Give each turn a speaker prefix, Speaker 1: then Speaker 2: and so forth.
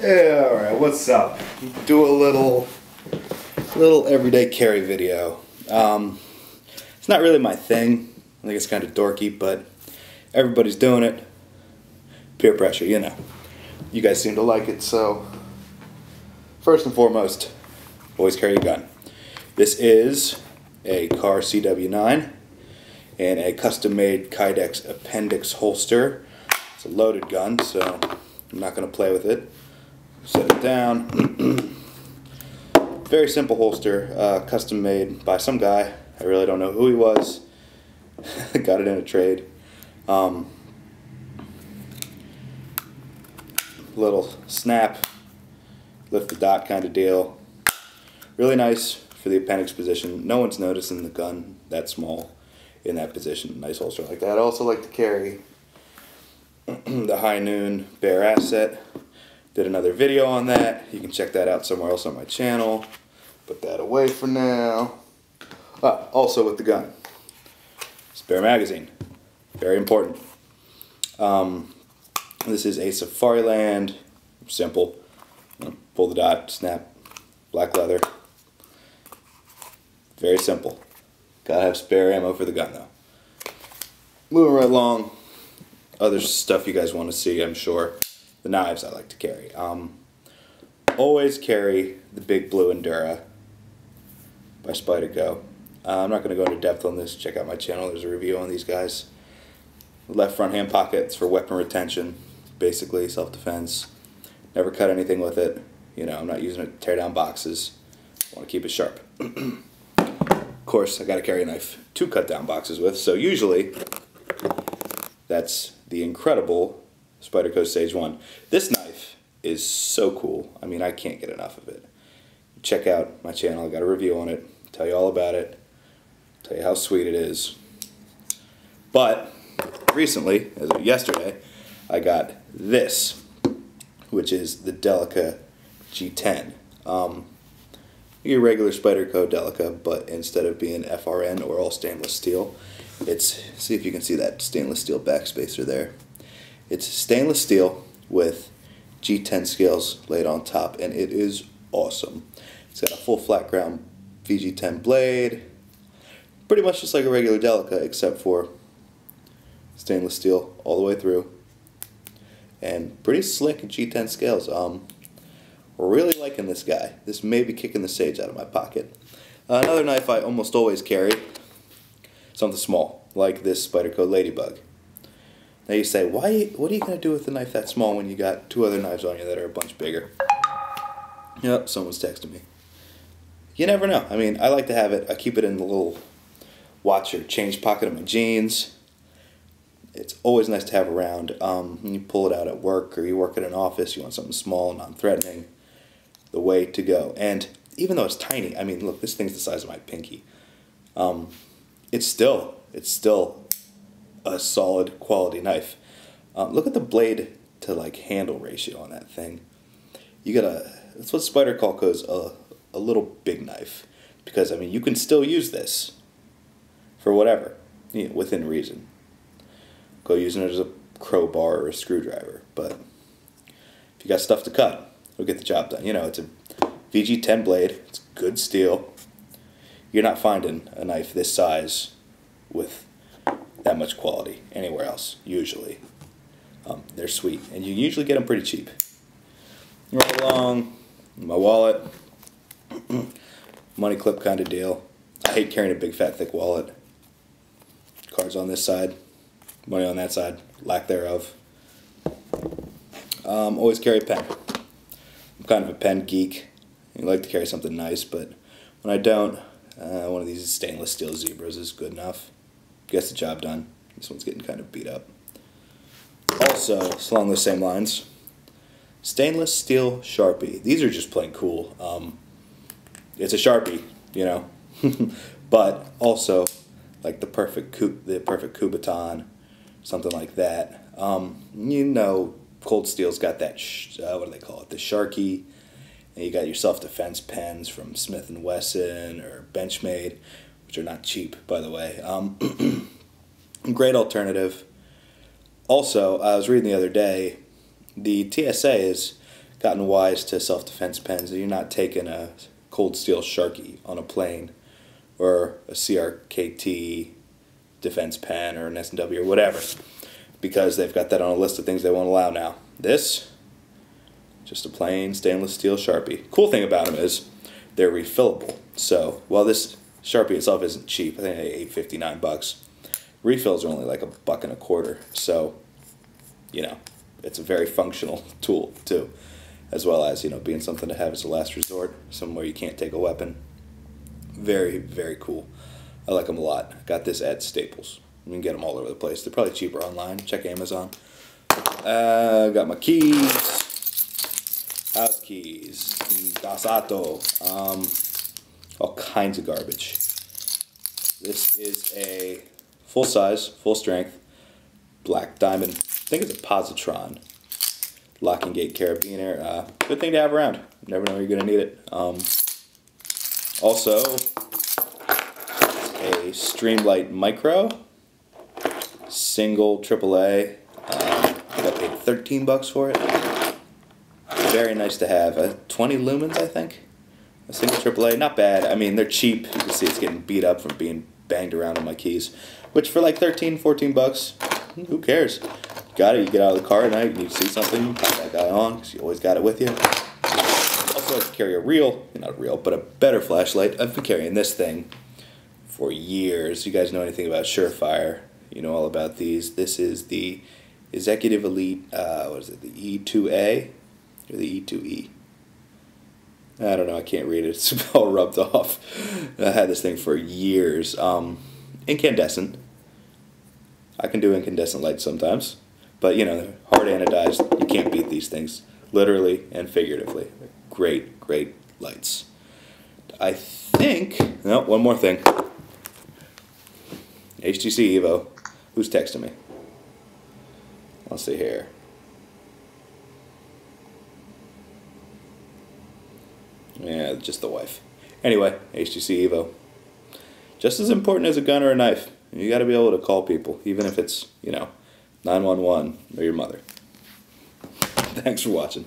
Speaker 1: Yeah, alright, what's up? Do a little everyday carry video. It's not really my thing. I think it's kind of dorky, but everybody's doing it. Peer pressure, you know. You guys seem to like it, so first and foremost, always carry a gun. This is a Car CW9 and a custom-made Kydex appendix holster. It's a loaded gun, so I'm not going to play with it. Set it down. Very simple holster, custom made by some guy. I really don't know who he was. Got it in a trade. Little snap, lift the dot kind of deal. Really nice for the appendix position. No one's noticing the gun that small in that position. Nice holster like that. I also like to carry the High Noon Bear Asset. Did another video on that. You can check that out somewhere else on my channel. Put that away for now. Also with the gun, spare magazine. Very important. This is a Safariland. Simple. Pull the dot, snap, black leather. Very simple. Gotta have spare ammo for the gun though. Moving right along. Other stuff you guys want to see, I'm sure. The knives I like to carry. Always carry the Big Blue Endura by Spyderco. I'm not going to go into depth on this. Check out my channel. There's a review on these guys. The left front hand pocket is for weapon retention. Basically self-defense. Never cut anything with it. You know, I'm not using it to tear down boxes. I want to keep it sharp. Of course, I got to carry a knife to cut down boxes with. So usually, that's the incredible Spyderco Sage 1. This knife is so cool. I mean, I can't get enough of it. Check out my channel. I got a review on it. Tell you all about it. Tell you how sweet it is. Your recently, as of yesterday, I got this, which is the Delica G10. Your regular Spyderco Delica, but instead of being FRN or all stainless steel, it's, see if you can see that stainless steel backspacer there. It's stainless steel with G10 scales laid on top, and it is awesome. It's got a full flat ground VG10 blade, pretty much just like a regular Delica, except for stainless steel all the way through, and pretty slick G10 scales. We're really liking this guy. This may be kicking the sage out of my pocket. Another knife I almost always carry, something small, like this Spyderco Ladybug. Now you say, what are you going to do with a knife that small when you got two other knives on you that are a bunch bigger? Yep, someone's texting me. You never know. I mean, I like to have it. I keep it in the little watch or change pocket of my jeans. It's always nice to have around. When you pull it out at work or you work at an office, you want something small, non-threatening. The way to go. And even though it's tiny, I mean, look, this thing's the size of my pinky. It's still a solid quality knife. Look at the blade to like handle ratio on that thing. You got that's what Spyderco calls a little big knife, because I mean you can still use this for whatever, you know, within reason. Go using it as a crowbar or a screwdriver, but if you got stuff to cut, it'll get the job done. You know, it's a VG10 blade. It's good steel. You're not finding a knife this size with that much quality anywhere else, usually. They're sweet, and you usually get them pretty cheap. Roll along, my wallet, money clip kind of deal. I hate carrying a big fat thick wallet. Cards on this side, money on that side, lack thereof. Always carry a pen. I'm kind of a pen geek. I like to carry something nice, but when I don't, one of these stainless steel zebras is good enough. Gets the job done. This one's getting kind of beat up. Also, along those same lines, stainless steel Sharpie. These are just plain cool. It's a Sharpie, you know, but also like the perfect Kubotan, something like that. You know, Cold Steel's got that what do they call it? The Sharky. And you got your self-defense pens from Smith & Wesson or Benchmade, which are not cheap, by the way. Great alternative. Also, I was reading the other day, the TSA has gotten wise to self-defense pens, and you're not taking a cold steel Sharky on a plane, or a CRKT defense pen, or an S&W, or whatever, because they've got that on a list of things they won't allow now. This, just a plain stainless steel Sharpie. Cool thing about them is they're refillable. So while this Sharpie itself isn't cheap, I think $8.59, refills are only like $1.25. So, you know, it's a very functional tool too, as well as, you know, being something to have as a last resort, somewhere you can't take a weapon. Very, very cool. I like them a lot. Got this at Staples. You can get them all over the place. They're probably cheaper online. Check Amazon. Got my keys. House keys. Dasato. All kinds of garbage. This is a full-size, full-strength, black diamond. I think it's a positron. Locking gate carabiner. Good thing to have around. You never know you're going to need it. Also, a Streamlight Micro, single AAA. I got paid $13 for it. Very nice to have. 20 lumens, I think. A single AAA, not bad. I mean, they're cheap. You can see it's getting beat up from being banged around on my keys. Which for like 13, 14 bucks, who cares? You got it, you get out of the car at night, you need to see something, you pop that guy on, because you always got it with you. Also, I can carry a real, not a real, but a better flashlight. I've been carrying this thing for years. You guys know anything about Surefire, you know all about these. This is the Executive Elite, what is it, the E2A, or the E2E? I don't know, I can't read it, it's all rubbed off. I had this thing for years. Incandescent. I can do incandescent lights sometimes. But, you know, they're hard anodized. You can't beat these things, literally and figuratively. They're great, great lights. I think, no, one more thing. HTC Evo. Who's texting me? Let's see here. Yeah, just the wife. Anyway, HTC Evo. Just as important as a gun or a knife. You got to be able to call people, even if it's, you know, 911 or your mother. Thanks for watching.